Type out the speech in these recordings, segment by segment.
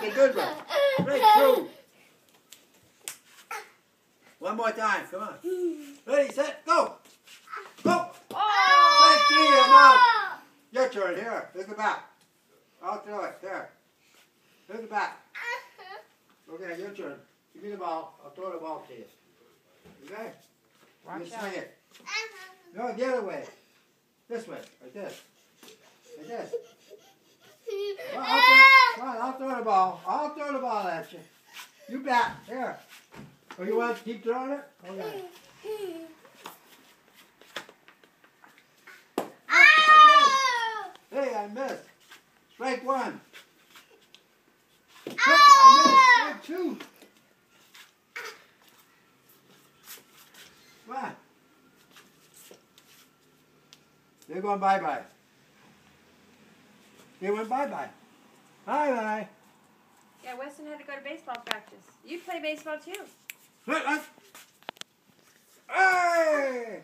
a good one. Straight through. One more time. Come on. Ready, set, go. Go. Straight three and out. Your turn. Here. Look at back. I'll throw it. There. Look at back. Okay, your turn. Give me the ball. I'll throw the ball to you. Okay? Watch You out. swing it. No, the other way. This way. Like this. Like this. Well, I'll throw the ball. I'll throw the ball at you. You bat. Here. Oh, you want to keep throwing it? Okay. Hey, I missed. Strike one. I missed. Strike two. Come on. They're going bye-bye. They went bye-bye. Bye-bye. Yeah, Weston had to go to baseball practice. You play baseball too. Hey!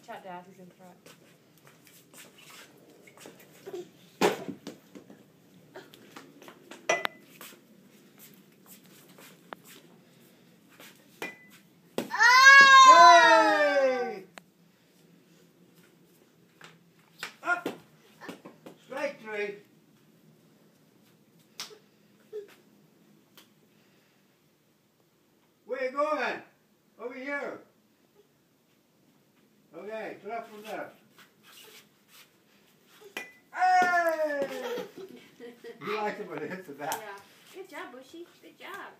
Watch out, Dad. He's going to throw it. Hey! Up! Strike three. Where you going? Over here. Okay, throw it from there. Hey! You like it when it hits the bat. Yeah. Good job, Bushy. Good job.